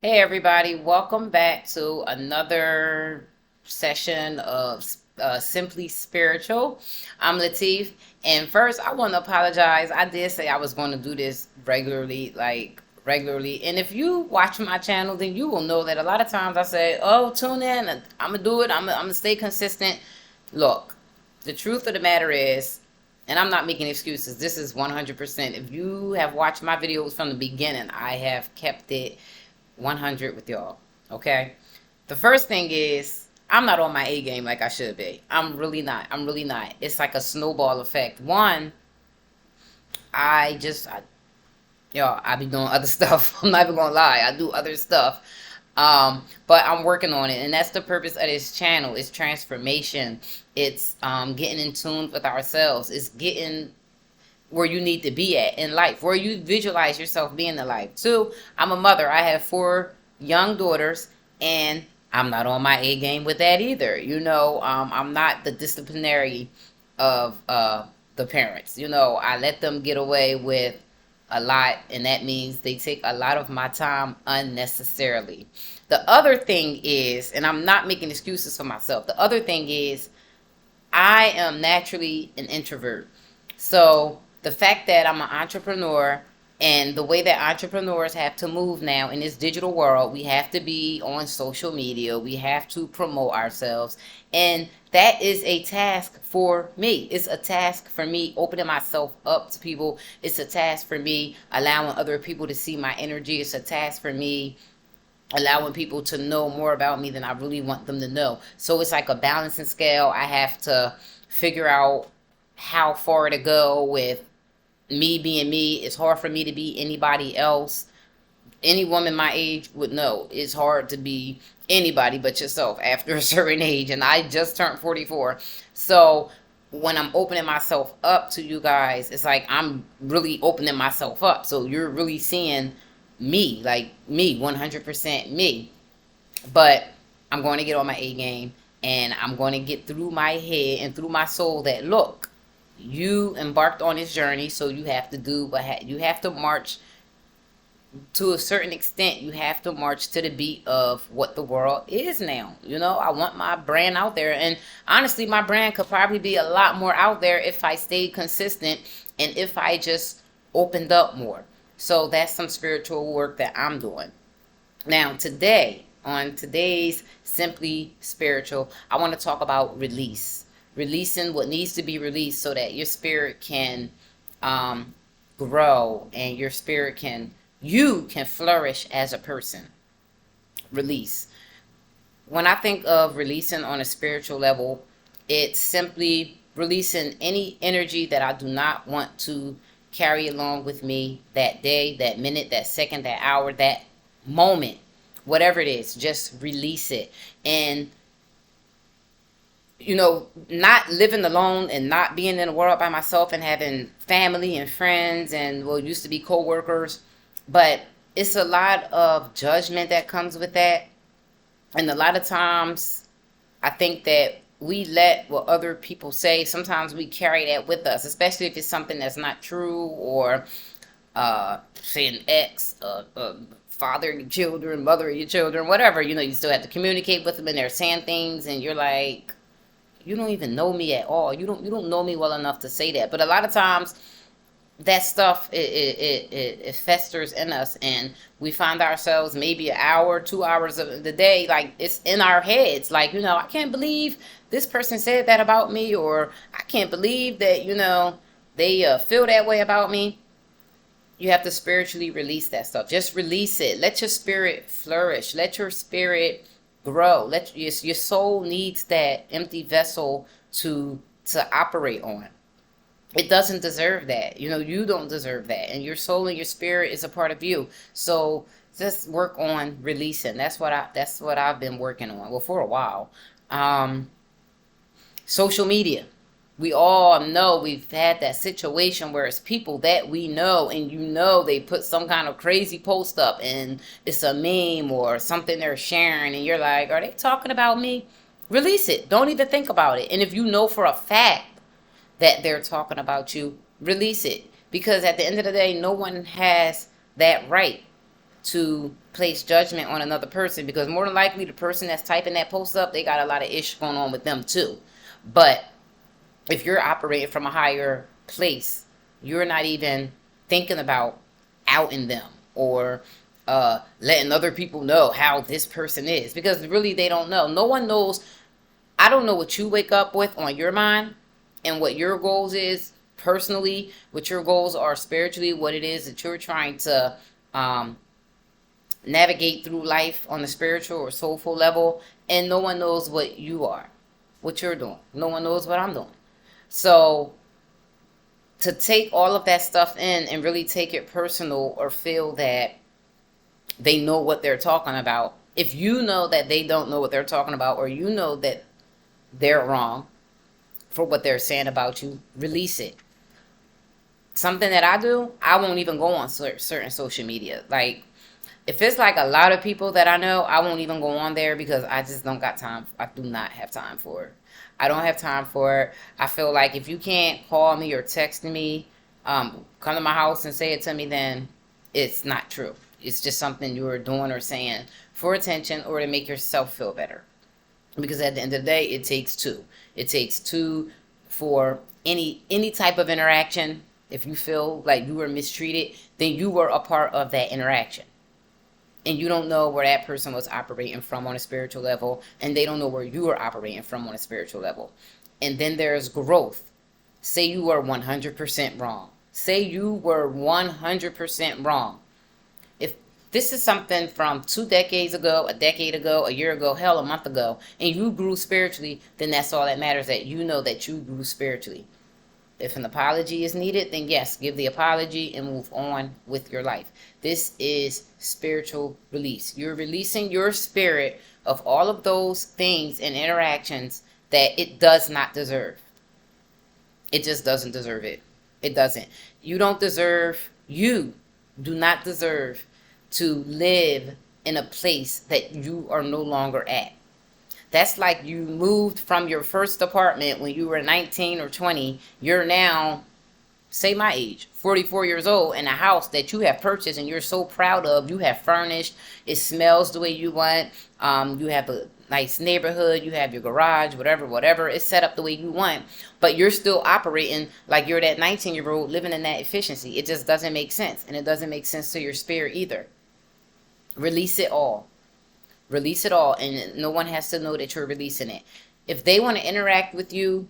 Hey everybody, welcome back to another session of Simply Spiritual. I'm Latif, and first I want to apologize. I did say I was going to do this regularly, regularly. And if you watch my channel, then you will know that a lot of times I say, "Oh, tune in, and I'm gonna do it. I'm gonna stay consistent." Look, the truth of the matter is, and I'm not making excuses. This is 100%. If you have watched my videos from the beginning, I have kept it 100 with y'all. Okay. The first thing is I'm not on my A game like I should be. I'm really not. I'm really not. It's like a snowball effect. One, I just, I, y'all, I be doing other stuff. I'm not even gonna lie. I do other stuff. But I'm working on it, and that's the purpose of this channel. It's transformation. It's getting in tune with ourselves. It's getting where you need to be at in life, where you visualize yourself being in life. Two, I'm a mother. I have 4 young daughters, and I'm not on my A game with that either. I'm not the disciplinary of the parents. I let them get away with a lot, and that means they take a lot of my time unnecessarily. The other thing is, and I'm not making excuses for myself, the other thing is I am naturally an introvert. So the fact that I'm an entrepreneur and the way that entrepreneurs have to move now in this digital world, we have to be on social media, we have to promote ourselves. And that is a task for me. It's a task for me opening myself up to people. It's a task for me allowing other people to see my energy. It's a task for me allowing people to know more about me than I really want them to know. So it's like a balancing scale. I have to figure out how far to go with me being me. It's hard for me to be anybody else. Any woman my age would know it's hard to be anybody but yourself after a certain age. And I just turned 44. So when I'm opening myself up to you guys, it's like I'm really opening myself up. So you're really seeing me, like me, 100% me. But I'm going to get on my A game, and I'm going to get through my head and through my soul that, look, you embarked on this journey, so you have to do what you have to march to a certain extent. You have to march to the beat of what the world is now. I want my brand out there, and honestly, my brand could probably be a lot more out there if I stayed consistent and if I just opened up more. So that's some spiritual work that I'm doing. Now, today, on today's Simply Spiritual, I want to talk about release. Releasing what needs to be released so that your spirit can um, grow and you can flourish as a person. Release. When I think of releasing on a spiritual level, it's simply releasing any energy that I do not want to carry along with me that day, that minute, that second, that hour, that moment, whatever it is, just release it. And not living alone and not being in the world by myself and having family and friends and, well, used to be co-workers, but it's a lot of judgment that comes with that. And a lot of times I think that we let what other people say, sometimes we carry that with us, especially if it's something that's not true, or say an ex, father of your children, mother of your children, whatever. You still have to communicate with them, and they're saying things, and you're like, you don't even know me at all. You don't know me well enough to say that. But a lot of times that stuff, it festers in us, and we find ourselves maybe an hour, 2 hours of the day, like it's in our heads, like, I can't believe this person said that about me, or I can't believe that they feel that way about me. You have to spiritually release that stuff. Just release it. Let your spirit flourish. Let your spirit grow. Let your soul needs that empty vessel to operate on. It doesn't deserve that. You don't deserve that. And your soul and your spirit is a part of you. So just work on releasing. That's what I've been working on. Well, for a while. Social media. We all know we've had that situation where it's people that we know, and they put some kind of crazy post up, and it's a meme or something they're sharing, and you're like, are they talking about me? Release it. Don't even think about it. And if you know for a fact that they're talking about you, release it. Because at the end of the day, no one has that right to place judgment on another person, because more than likely the person that's typing that post up, they got a lot of ish going on with them too. But if you're operating from a higher place, you're not even thinking about outing them or letting other people know how this person is, because really they don't know. No one knows. I don't know what you wake up with on your mind and what your goals is personally, what your goals are spiritually, what it is that you're trying to navigate through life on a spiritual or soulful level. And no one knows what you are, what you're doing. No one knows what I'm doing. So to take all of that stuff in and really take it personal or feel that they know what they're talking about, if you know that they don't know what they're talking about, or you know that they're wrong for what they're saying about you, release it. Something that I do, I won't even go on certain social media. Like, if it's like a lot of people that I know, I won't even go on there, because I just don't got time. I do not have time for it. I don't have time for it. I feel like if you can't call me or text me, come to my house and say it to me, then it's not true. It's just something you're doing or saying for attention or to make yourself feel better. Because at the end of the day, it takes two. It takes two for any type of interaction. If you feel like you were mistreated, then you were a part of that interaction. And you don't know where that person was operating from on a spiritual level, and they don't know where you are operating from on a spiritual level. And then there's growth. Say you were 100% wrong. Say you were 100% wrong. If this is something from 2 decades ago, a decade ago, a year ago, hell, a month ago, and you grew spiritually, then that's all that matters, that you know that you grew spiritually. If an apology is needed, then yes, give the apology and move on with your life. This is spiritual release. You're releasing your spirit of all of those things and interactions that it does not deserve. It just doesn't deserve it. It doesn't. You do not deserve to live in a place that you are no longer at. That's like you moved from your first apartment when you were 19 or 20. You're now, say my age, 44 years old, in a house that you have purchased and you're so proud of. You have furnished. It smells the way you want. You have a nice neighborhood. You have your garage, whatever. It's set up the way you want. But you're still operating like you're that 19-year-old living in that efficiency. It just doesn't make sense. And it doesn't make sense to your spirit either. Release it all. Release it all, and no one has to know that you're releasing it. If they want to interact with you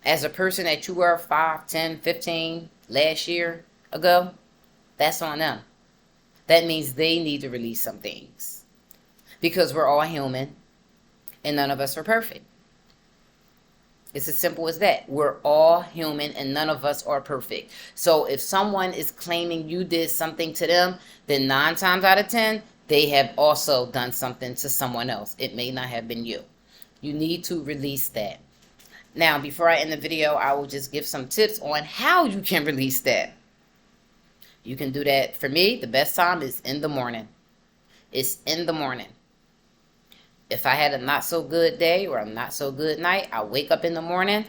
as a person that you were 5, 10, 15 last year ago, that's on them. That means they need to release some things, because we're all human and none of us are perfect. It's as simple as that. We're all human and none of us are perfect. So if someone is claiming you did something to them, then 9 times out of 10, they have also done something to someone else. It may not have been you. You need to release that. Now, before I end the video, I will just give some tips on how you can release that. You can do that. For me, the best time is in the morning. It's in the morning. If I had a not so good day or a not so good night, I wake up in the morning.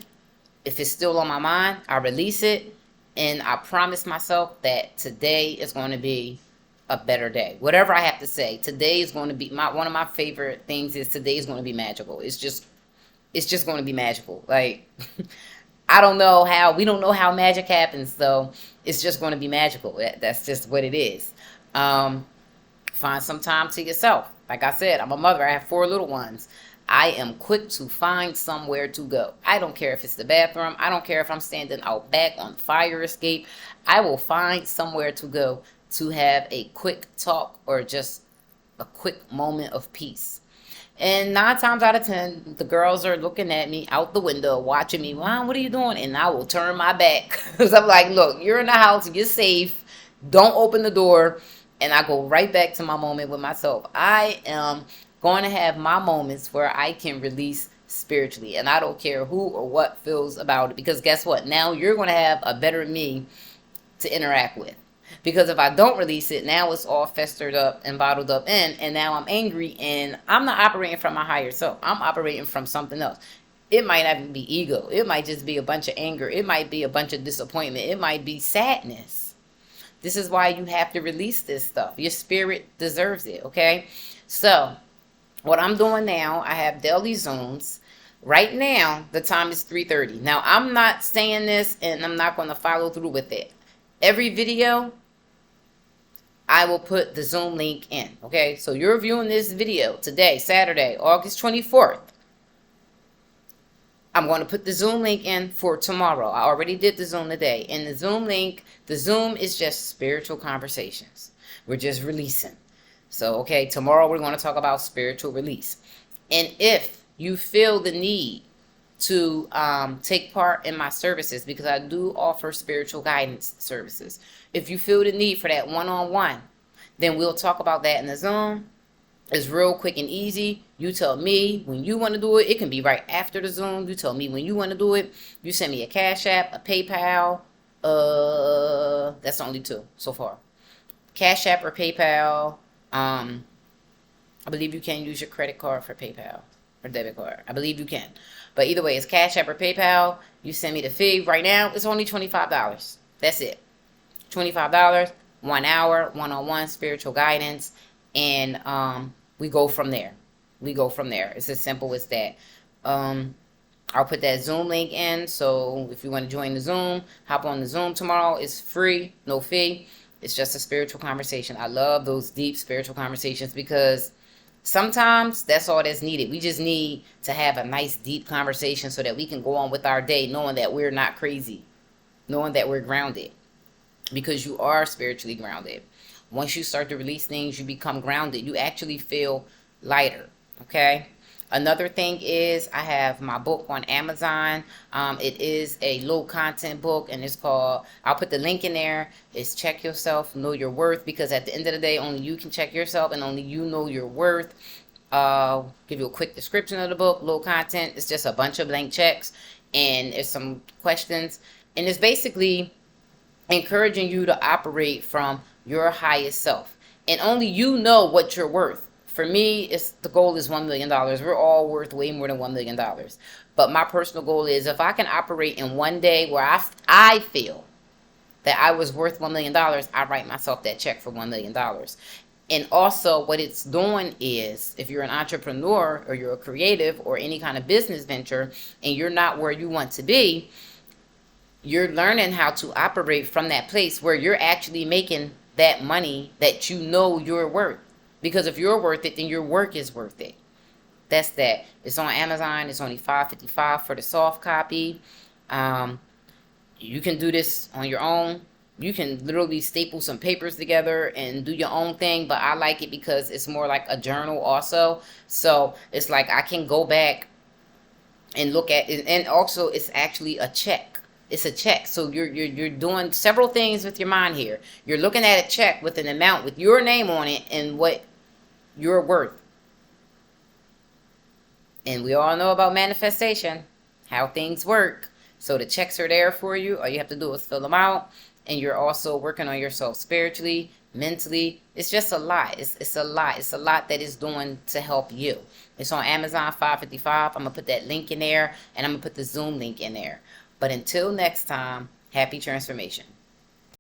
If it's still on my mind, I release it. And I promise myself that today is going to be a better day. Whatever I have to say, today is going to be one of my favorite things is today is going to be magical. It's just going to be magical. Like, we don't know how magic happens, so it's just going to be magical. That's just what it is. Find some time to yourself. Like I said, I'm a mother. I have 4 little ones. I am quick to find somewhere to go. I don't care if it's the bathroom. I don't care if I'm standing out back on fire escape. I will find somewhere to go to have a quick talk or just a quick moment of peace. And 9 times out of 10, the girls are looking at me out the window, watching me. Mom, what are you doing? And I will turn my back, because I'm like, look, you're in the house, you're safe. Don't open the door. And I go right back to my moment with myself. I am going to have my moments where I can release spiritually. And I don't care who or what feels about it, because guess what? Now you're going to have a better me to interact with. Because if I don't release it, now it's all festered up and bottled up and now I'm angry, and I'm not operating from my higher self. I'm operating from something else. It might not even be ego. It might just be a bunch of anger. It might be a bunch of disappointment. It might be sadness. This is why you have to release this stuff. Your spirit deserves it, okay? So what I'm doing now, I have daily Zooms. Right now, the time is 3:30. Now, I'm not saying this and I'm not going to follow through with it. Every video, I will put the Zoom link in, okay? So you're viewing this video today, Saturday, August 24th. I'm going to put the Zoom link in for tomorrow. I already did the Zoom today. And the Zoom link, the Zoom is just spiritual conversations. We're just releasing. So, okay, tomorrow we're going to talk about spiritual release. And if you feel the need to take part in my services, because I do offer spiritual guidance services, if you feel the need for that one-on-one, then we'll talk about that in the Zoom. It's real quick and easy. You tell me when you want to do it. It can be right after the Zoom. You tell me when you want to do it. You send me a Cash App, a PayPal. That's only two so far. Cash App or PayPal. I believe you can use your credit card for PayPal or debit card. I believe you can. But either way, it's Cash App or PayPal. You send me the fee. Right now, it's only $25. That's it. $25, 1 hour, one-on-one spiritual guidance. And we go from there. It's as simple as that. I'll put that Zoom link in. So if you want to join the Zoom, hop on the Zoom tomorrow. It's free, no fee. It's just a spiritual conversation. I love those deep spiritual conversations because sometimes that's all that's needed. We just need to have a nice deep conversation so that we can go on with our day knowing that we're not crazy, knowing that we're grounded, because you are spiritually grounded. Once you start to release things, you become grounded. You actually feel lighter, okay? Another thing is I have my book on Amazon. It is a low content book, and it's called, I'll put the link in there. It's Check Yourself, Know Your Worth, because at the end of the day, only you can check yourself and only you know your worth. Give you a quick description of the book. Low content. It's just a bunch of blank checks, and there's some questions. And it's basically encouraging you to operate from your highest self. And only you know what you're worth. For me, the goal is $1 million. We're all worth way more than $1 million. But my personal goal is if I can operate in one day where I feel that I was worth $1 million, I write myself that check for $1 million. And also what it's doing is, if you're an entrepreneur or you're a creative or any kind of business venture and you're not where you want to be, you're learning how to operate from that place where you're actually making that money that you know you're worth. Because if you're worth it, then your work is worth it. That's that. It's on Amazon. It's only $5.55 for the soft copy. You can do this on your own. You can literally staple some papers together and do your own thing. But I like it because it's more like a journal also. So it's like I can go back and look at it. And also it's actually a check. It's a check. So you're doing several things with your mind here. You're looking at a check with an amount with your name on it and what you're worth. And we all know about manifestation, how things work. So the checks are there for you. All you have to do is fill them out. And you're also working on yourself spiritually, mentally. It's just a lot. It's a lot. It's a lot that it's doing to help you. It's on Amazon, $5.55. I'm going to put that link in there. And I'm going to put the Zoom link in there. But until next time, happy transformation.